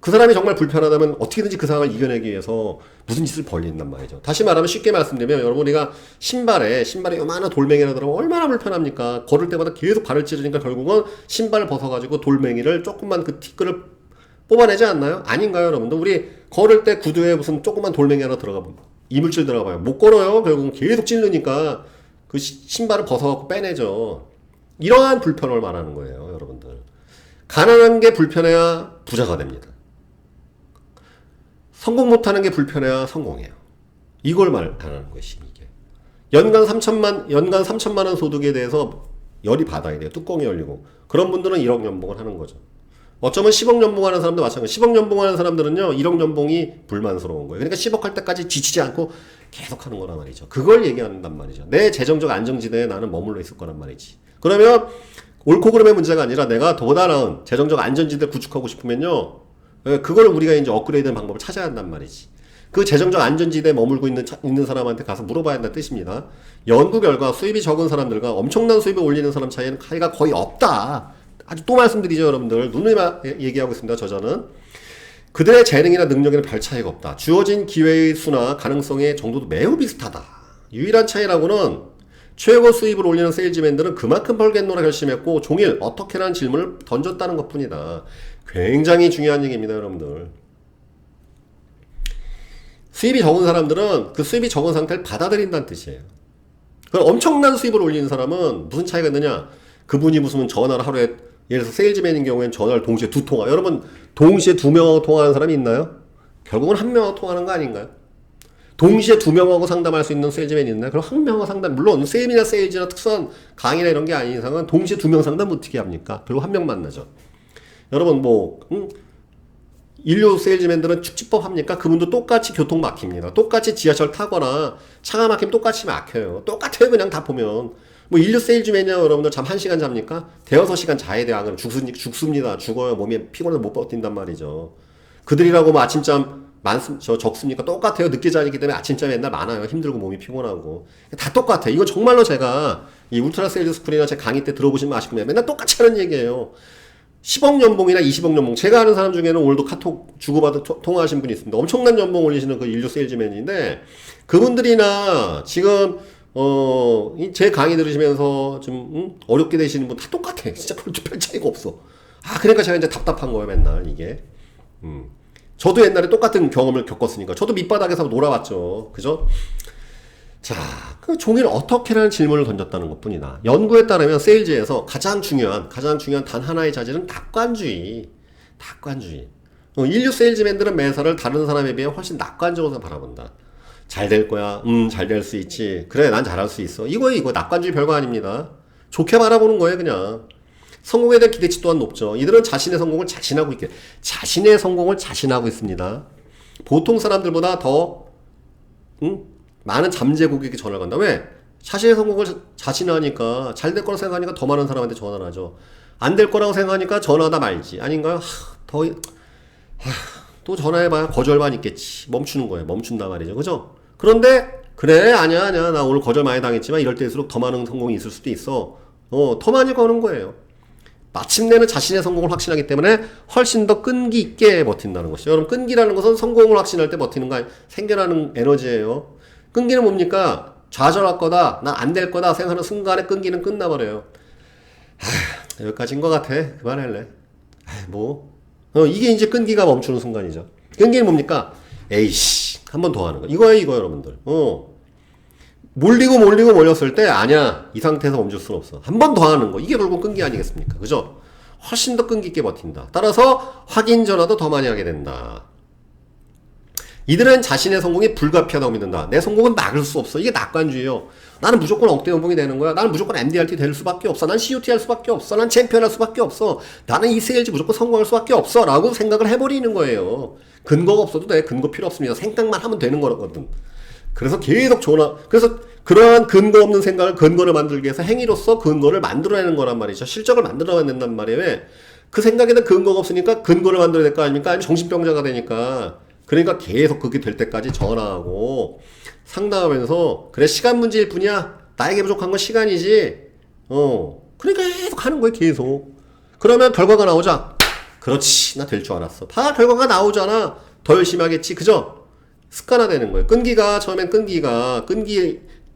그 사람이 정말 불편하다면 어떻게든지 그 상황을 이겨내기 위해서 무슨 짓을 벌린단 말이죠. 다시 말하면 쉽게 말씀드리면 여러분 우리가 신발에 요만한 돌멩이라 들어가면 얼마나 불편합니까? 걸을 때마다 계속 발을 찢으니까 결국은 신발을 벗어가지고 돌멩이를 조금만 그 티끌을 뽑아내지 않나요? 아닌가요, 여러분들? 우리 걸을 때 구두에 무슨 조그만 돌멩이 하나 들어가면 이물질 들어가봐요. 못 걸어요. 결국은 계속 찌르니까 그 신발을 벗어갖고 빼내죠. 이러한 불편을 말하는 거예요, 여러분들. 가난한 게 불편해야 부자가 됩니다. 성공 못하는 게 불편해야 성공해요. 이걸 말하는 것이 이게. 연간 3천만 원 소득에 대해서 열이 받아야 돼요. 뚜껑이 열리고. 그런 분들은 1억 연봉을 하는 거죠. 어쩌면 10억 연봉하는 사람도 마찬가지. 10억 연봉하는 사람들은요, 1억 연봉이 불만스러운 거예요. 그러니까 10억 할 때까지 지치지 않고 계속 하는 거란 말이죠. 그걸 얘기한단 말이죠. 내 재정적 안정지대에 나는 머물러 있을 거란 말이지. 그러면 옳고 그름의 문제가 아니라 내가 더 나은 재정적 안전지대를 구축하고 싶으면요, 그걸 우리가 이제 업그레이드하는 방법을 찾아야 한단 말이지. 그 재정적 안전지대에 머물고 있는 사람한테 가서 물어봐야 한다는 뜻입니다. 연구 결과 수입이 적은 사람들과 엄청난 수입을 올리는 사람 차이는 차이가 거의 없다. 아주 또 말씀드리죠, 여러분들. 누누이 얘기하고 있습니다, 저자는. 그들의 재능이나 능력에는 별 차이가 없다. 주어진 기회의 수나 가능성의 정도도 매우 비슷하다. 유일한 차이라고는 최고 수입을 올리는 세일즈맨들은 그만큼 벌겠노라 결심했고 종일 어떻게라는 질문을 던졌다는 것뿐이다. 굉장히 중요한 얘기입니다, 여러분들. 수입이 적은 사람들은 그 수입이 적은 상태를 받아들인다는 뜻이에요. 그럼 엄청난 수입을 올리는 사람은 무슨 차이가 있느냐? 그분이 무슨 전화를 하루에, 예를 들어서 세일즈맨인 경우에는 전화를 동시에 2통화. 여러분 동시에 2명하고 통화하는 사람이 있나요? 결국은 1명하고 통화하는 거 아닌가요? 동시에 2명하고 상담할 수 있는 세일즈맨이 있나요? 그럼 1명하고 상담, 물론 세일이나 세일즈나 특수한 강의나 이런 게 아닌 이상은 동시에 2명 상담 어떻게 합니까? 그리고 1명 만나죠. 여러분 인류 세일즈맨들은 축지법 합니까? 그분도 똑같이 교통 막힙니다. 똑같이 지하철 타거나 차가 막히면 똑같이 막혀요. 똑같아요, 그냥 다 보면. 인류 세일즈맨이야, 여러분들 잠 1시간 잡니까? 대여섯 시간 자야 돼요. 안 그러면 죽습니다. 죽어요. 몸이 피곤해서 못 버틴단 말이죠. 그들이라고 아침잠 적습니까? 똑같아요. 늦게 자기 때문에 아침잠이 맨날 많아요. 힘들고 몸이 피곤하고. 다 똑같아요. 이건 정말로 제가 이 울트라 세일즈 스쿨이나 제 강의 때 들어보시면 아시겠지만 맨날 똑같이 하는 얘기예요. 10억 연봉이나 20억 연봉. 제가 아는 사람 중에는 오늘도 카톡 주고받아 통화하신 분이 있습니다. 엄청난 연봉 올리시는 그 인류 세일즈맨인데, 그분들이나 지금 제 강의 들으시면서 좀 어렵게 되시는 분 다 똑같아. 진짜 별 차이가 없어. 그러니까 제가 이제 답답한 거예요, 맨날 이게. 저도 옛날에 똑같은 경험을 겪었으니까. 저도 밑바닥에서 놀아왔죠. 그죠? 자, 그 종일 어떻게라는 질문을 던졌다는 것 뿐이다. 연구에 따르면 세일즈에서 가장 중요한 단 하나의 자질은 낙관주의. 인류 세일즈맨들은 매사를 다른 사람에 비해 훨씬 낙관적으로 바라본다. 잘 될 거야. 잘 될 수 있지. 그래, 난 잘할 수 있어. 이거 낙관주의 별거 아닙니다. 좋게 바라보는 거예요, 그냥. 성공에 대한 기대치 또한 높죠. 이들은 자신의 성공을 자신하고 있습니다. 보통 사람들보다 더 많은 잠재 고객에게 전화를 건다. 왜? 자신의 성공을 자신하니까, 잘 될 거라고 생각하니까 더 많은 사람한테 전화를 하죠. 안 될 거라고 생각하니까 전화하다 말지. 아닌가요? 또 전화해봐야 거절만 있겠지. 멈춘단 말이죠. 그죠? 그런데, 그래, 아니야. 나 오늘 거절 많이 당했지만 이럴 때일수록 더 많은 성공이 있을 수도 있어. 더 많이 거는 거예요. 마침내는 자신의 성공을 확신하기 때문에 훨씬 더 끈기 있게 버틴다는 것이죠. 여러분, 끈기라는 것은 성공을 확신할 때 버티는 거 생겨나는 에너지예요. 끈기는 뭡니까? 좌절할 거다, 난 안 될 거다 생각하는 순간에 끈기는 끝나버려요. 여기까지인 것 같아. 그만할래. 이게 이제 끈기가 멈추는 순간이죠. 끈기는 뭡니까? 에이씨, 한 번 더 하는 거. 이거예요, 이거 여러분들. 몰리고 몰렸을 때 아니야. 이 상태에서 멈출 수는 없어. 한 번 더 하는 거. 이게 결국 끈기 아니겠습니까? 그죠? 훨씬 더 끈기 있게 버틴다. 따라서 확인 전화도 더 많이 하게 된다. 이들은 자신의 성공이 불가피하다고 믿는다. 내 성공은 막을 수 없어. 이게 낙관주의예요. 나는 무조건 억대 연봉이 되는 거야. 나는 무조건 MDRT 될 수밖에 없어. 난 COT 할 수밖에 없어. 난 챔피언 할 수밖에 없어. 나는 이 세일즈 무조건 성공할 수밖에 없어. 라고 생각을 해버리는 거예요. 근거가 없어도 돼. 근거 필요 없습니다. 생각만 하면 되는 거거든. 그래서 계속 그래서 그러한 근거 없는 생각을 근거를 만들기 위해서 행위로서 근거를 만들어내는 거란 말이죠. 실적을 만들어낸단 말이에요. 왜? 그 생각에는 근거가 없으니까 근거를 만들어야 될 거 아닙니까? 아니면 정신병자가 되니까. 그러니까 계속 그게 될 때까지 전화하고 상담하면서 그래 시간 문제일 뿐이야. 나에게 부족한 건 시간이지. 그러니까 계속 하는 거예요. 계속. 그러면 결과가 나오자. 그렇지. 나 될 줄 알았어. 다 결과가 나오잖아. 더 열심히 하겠지. 그죠? 습관화되는 거예요. 처음엔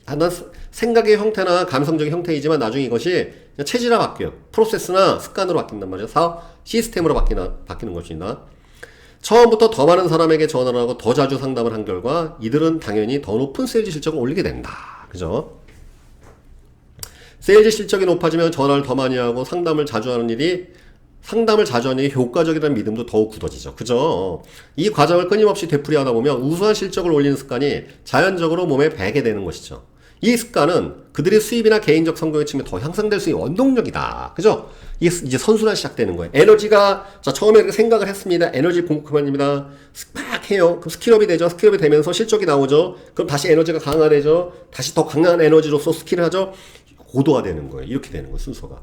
하나 생각의 형태나 감성적인 형태이지만 나중에 이것이 체질화 바뀌어요. 프로세스나 습관으로 바뀐단 말이죠. 사업 시스템으로 바뀌는 것입니다. 처음부터 더 많은 사람에게 전화를 하고 더 자주 상담을 한 결과 이들은 당연히 더 높은 세일즈 실적을 올리게 된다. 그죠? 세일즈 실적이 높아지면 전화를 더 많이 하고 상담을 자주 하는 일이 효과적이라는 믿음도 더욱 굳어지죠. 그죠? 이 과정을 끊임없이 되풀이하다 보면 우수한 실적을 올리는 습관이 자연적으로 몸에 배게 되는 것이죠. 이 습관은 그들의 수입이나 개인적 성공의 측면에 더 향상될 수 있는 원동력이다. 그죠? 이제 선순환 시작되는 거예요. 에너지가, 처음에 생각을 했습니다. 에너지 공급합니다. 막 해요. 그럼 스킬업이 되죠. 스킬업이 되면서 실적이 나오죠. 그럼 다시 에너지가 강화되죠. 다시 더 강한 에너지로서 스킬을 하죠. 고도화되는 거예요. 이렇게 되는 거예요. 순서가.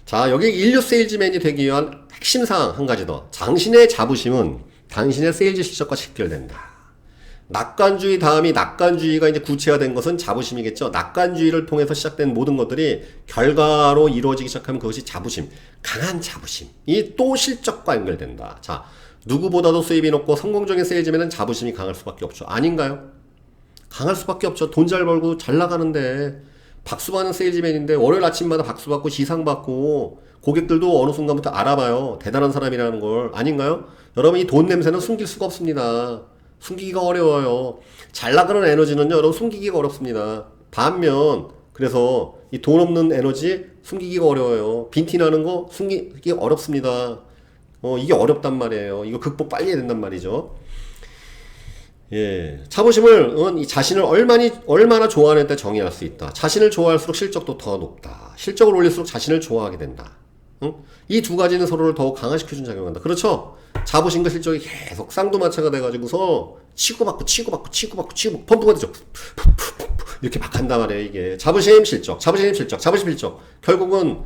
자, 여기 인류 세일즈맨이 되기 위한 핵심 사항 한 가지 더. 당신의 자부심은 당신의 세일즈 실적과 직결된다. 낙관주의 다음이 낙관주의가 이제 구체화된 것은 자부심이겠죠. 낙관주의를 통해서 시작된 모든 것들이 결과로 이루어지기 시작하면 그것이 자부심, 강한 자부심이 또 실적과 연결된다. 자, 누구보다도 수입이 높고 성공적인 세일즈맨은 자부심이 강할 수밖에 없죠. 아닌가요? 강할 수밖에 없죠. 돈 잘 벌고 잘 나가는데 박수 받는 세일즈맨인데 월요일 아침마다 박수 받고 시상 받고 고객들도 어느 순간부터 알아봐요. 대단한 사람이라는 걸. 아닌가요? 여러분, 이 돈 냄새는 숨길 수가 없습니다. 숨기기가 어려워요. 잘 나가는 에너지는요, 여러분 숨기기가 어렵습니다. 반면 그래서 이 돈 없는 에너지 숨기기가 어려워요. 빈티 나는 거 숨기기 어렵습니다. 이게 어렵단 말이에요. 이거 극복 빨리 해야 된단 말이죠. 예, 자부심을 이 자신을 얼마나 좋아하는 때 정의할 수 있다. 자신을 좋아할수록 실적도 더 높다. 실적을 올릴수록 자신을 좋아하게 된다. 이 두 가지는 서로를 더욱 강화시켜준 작용한다. 그렇죠? 자부심과 실적이 계속 쌍두마차가 돼가지고서 치고받고 펌프가 되죠. 이렇게 막 간단 말이에요. 이게 자부심 실적 결국은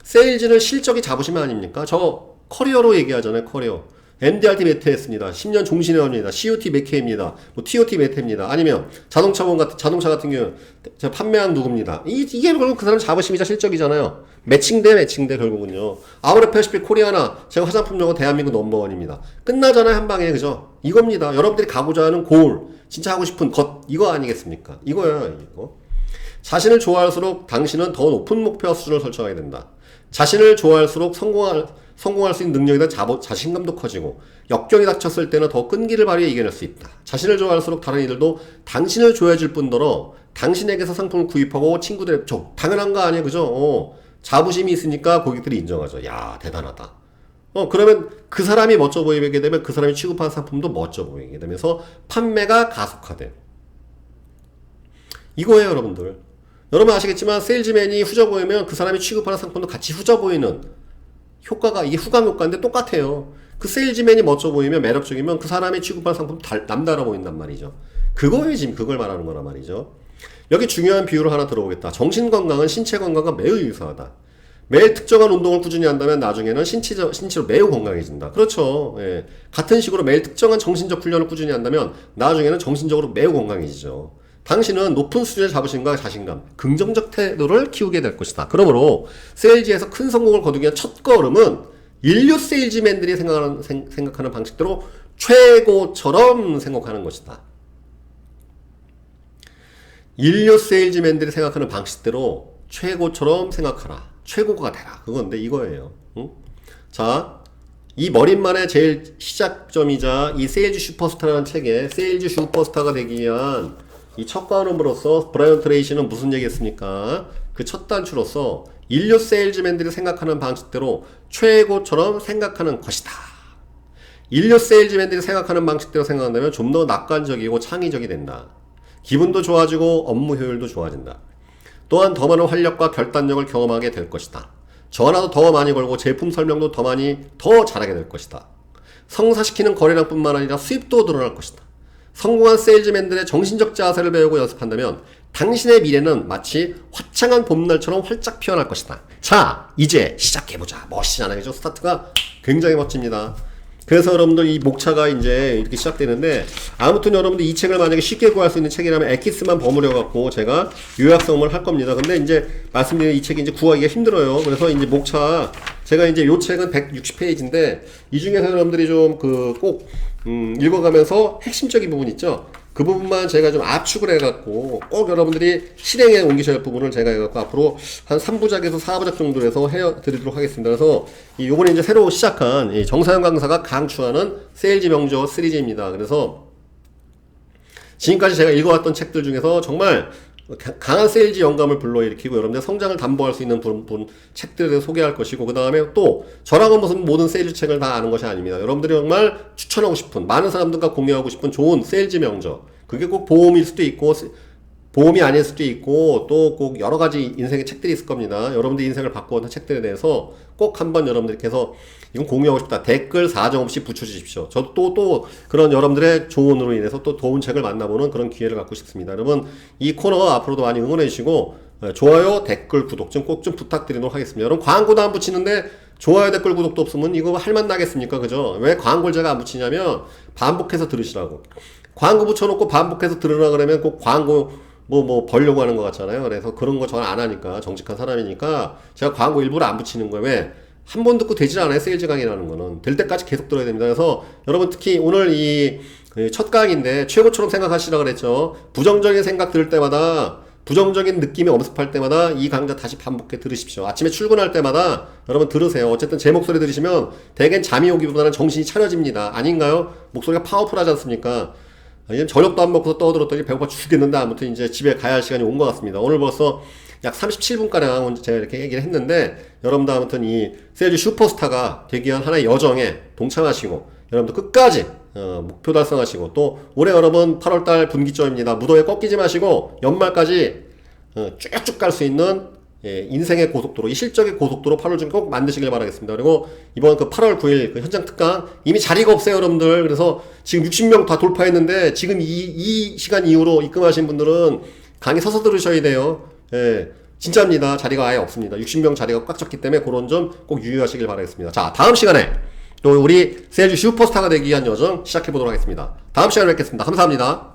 세일즈는 실적이 자부심이 아닙니까? 저 커리어로 얘기하잖아요. 커리어. MDRT 매트했습니다. 10년 종신회원입니다. COT 몇 K입니다. 뭐 TOT 매트입니다. 아니면 자동차 같은 경우 제가 판매한 누구입니다. 이게 결국 그 사람 자부심이자 실적이잖아요. 매칭돼 결국은요. 아우레퍼시픽 코리아나 제가 화장품 용어 대한민국 넘버원입니다. 끝나잖아요. 한 방에. 그죠? 이겁니다. 여러분들이 가고자 하는 골, 진짜 하고 싶은 것, 이거 아니겠습니까? 이거야. 이거. 자신을 좋아할수록 당신은 더 높은 목표와 수준을 설정하게 된다. 자신을 좋아할수록 성공할 수 있는 능력에 대한 자신감도 커지고 역경이 닥쳤을 때는 더 끈기를 발휘해 이겨낼 수 있다. 자신을 좋아할수록 다른 이들도 당신을 좋아해줄 뿐더러 당신에게서 상품을 구입하고 친구들의 당연한 거 아니에요. 그죠? 자부심이 있으니까 고객들이 인정하죠. 야, 대단하다. 그러면 그 사람이 멋져 보이게 되면 그 사람이 취급한 상품도 멋져 보이게 되면서 판매가 가속화돼요. 이거예요, 여러분들. 여러분 아시겠지만 세일즈맨이 후져 보이면 그 사람이 취급하는 상품도 같이 후져 보이는 효과가, 이게 후광 효과인데 똑같아요. 그 세일즈맨이 멋져 보이면 매력적이면 그 사람이 취급하는 상품도 남다르 보인단 말이죠. 그거에 지금 그걸 말하는 거란 말이죠. 여기 중요한 비유를 하나 들어보겠다. 정신건강은 신체 건강과 매우 유사하다. 매일 특정한 운동을 꾸준히 한다면 나중에는 신체로 매우 건강해진다. 그렇죠. 예. 같은 식으로 매일 특정한 정신적 훈련을 꾸준히 한다면 나중에는 정신적으로 매우 건강해지죠. 당신은 높은 수준의 자부심과 자신감, 긍정적 태도를 키우게 될 것이다. 그러므로 세일즈에서 큰 성공을 거두기 위한 첫 걸음은 인류 세일즈맨들이 생각하는 방식대로 최고처럼 생각하는 것이다. 인류 세일즈맨들이 생각하는 방식대로 최고처럼 생각하라. 최고가 되라. 그건데 이거예요. 응? 자, 이 머릿만의 제일 시작점이자 이 세일즈 슈퍼스타라는 책에 세일즈 슈퍼스타가 되기 위한 이 첫 걸음으로서 브라이언 트레이시는 무슨 얘기했습니까? 그 첫 단추로서 인류 세일즈맨들이 생각하는 방식대로 최고처럼 생각하는 것이다. 인류 세일즈맨들이 생각하는 방식대로 생각한다면 좀 더 낙관적이고 창의적이 된다. 기분도 좋아지고 업무 효율도 좋아진다. 또한 더 많은 활력과 결단력을 경험하게 될 것이다. 전화도 더 많이 걸고 제품 설명도 더 잘하게 될 것이다. 성사시키는 거래량뿐만 아니라 수입도 늘어날 것이다. 성공한 세일즈맨들의 정신적 자세를 배우고 연습한다면 당신의 미래는 마치 화창한 봄날처럼 활짝 피어날 것이다. 자, 이제 시작해보자. 멋지잖아요. 그죠? 스타트가 굉장히 멋집니다. 그래서 여러분들 이 목차가 이제 이렇게 시작되는데, 아무튼 여러분들 이 책을 만약에 쉽게 구할 수 있는 책이라면 엑기스만 버무려 갖고 제가 요약성을 할 겁니다. 근데 이제 말씀드린 이 책이 이제 구하기가 힘들어요. 그래서 이제 목차, 제가 이제 요 책은 160페이지인데 이 중에서 여러분들이 좀 꼭 읽어가면서 핵심적인 부분 있죠. 그 부분만 제가 좀 압축을 해갖고 꼭 여러분들이 실행에 옮기셔야 할 부분을 제가 해갖고 앞으로 한 3부작에서 4부작 정도 해서 해드리도록 하겠습니다. 그래서 요번에 이제 새로 시작한 이 정사영 강사가 강추하는 세일즈 명저 3G입니다. 그래서 지금까지 제가 읽어왔던 책들 중에서 정말 강한 세일즈 영감을 불러일으키고 여러분들 성장을 담보할 수 있는 책들에 대해서 소개할 것이고, 그 다음에 또 저랑은 무슨 모든 세일즈 책을 다 아는 것이 아닙니다. 여러분들이 정말 추천하고 싶은, 많은 사람들과 공유하고 싶은 좋은 세일즈 명저, 그게 꼭 보험일 수도 있고 보험이 아닐 수도 있고 또 꼭 여러 가지 인생의 책들이 있을 겁니다. 여러분들 인생을 바꾸는 책들에 대해서 꼭 한번 여러분들께서 이건 공유하고 싶다. 댓글 사정없이 붙여주십시오. 저도 또 그런 여러분들의 조언으로 인해서 또 좋은 책을 만나보는 그런 기회를 갖고 싶습니다. 여러분 이 코너 앞으로도 많이 응원해 주시고 좋아요, 댓글, 구독 좀 꼭 좀 부탁드리도록 하겠습니다. 여러분 광고도 안 붙이는데 좋아요, 댓글, 구독도 없으면 이거 할맛 나겠습니까? 그죠? 왜 광고를 제가 안 붙이냐면 반복해서 들으시라고. 광고 붙여놓고 반복해서 들으라 그러면 꼭 광고 벌려고 하는 것 같잖아요. 그래서 그런 거 저는 안 하니까, 정직한 사람이니까 제가 광고 일부러 안 붙이는 거예요. 왜? 한 번 듣고 되질 않아요. 세일즈 강의라는 거는. 될 때까지 계속 들어야 됩니다. 그래서 여러분 특히 오늘 이 첫 강의인데 최고처럼 생각하시라 그랬죠. 부정적인 생각 들을 때마다, 부정적인 느낌이 엄습할 때마다 이 강좌 다시 반복해 들으십시오. 아침에 출근할 때마다 여러분 들으세요. 어쨌든 제 목소리 들으시면 대개는 잠이 오기보다는 정신이 차려집니다. 아닌가요? 목소리가 파워풀하지 않습니까? 저녁도 안 먹고서 떠들었더니 배고파 죽겠는데 아무튼 이제 집에 가야 할 시간이 온 것 같습니다. 오늘 벌써 약 37분가량 제가 이렇게 얘기를 했는데, 여러분도 아무튼 이 세일즈 슈퍼스타가 되기 위한 하나의 여정에 동참하시고 여러분도 끝까지 목표 달성하시고, 또 올해 여러분 8월달 분기점입니다. 무더위에 꺾이지 마시고 연말까지 쭉쭉 갈 수 있는 인생의 고속도로, 이 실적의 고속도로 8월 중에 꼭 만드시길 바라겠습니다. 그리고 이번 그 8월 9일 그 현장 특강 이미 자리가 없어요, 여러분들. 그래서 지금 60명 다 돌파했는데 지금 이 시간 이후로 입금하신 분들은 강의 서서 들으셔야 돼요. 진짜입니다. 자리가 아예 없습니다. 60명 자리가 꽉 찼기 때문에 그런 점 꼭 유의하시길 바라겠습니다. 자, 다음 시간에 또 우리 세일즈 슈퍼스타가 되기 위한 여정 시작해보도록 하겠습니다. 다음 시간에 뵙겠습니다. 감사합니다.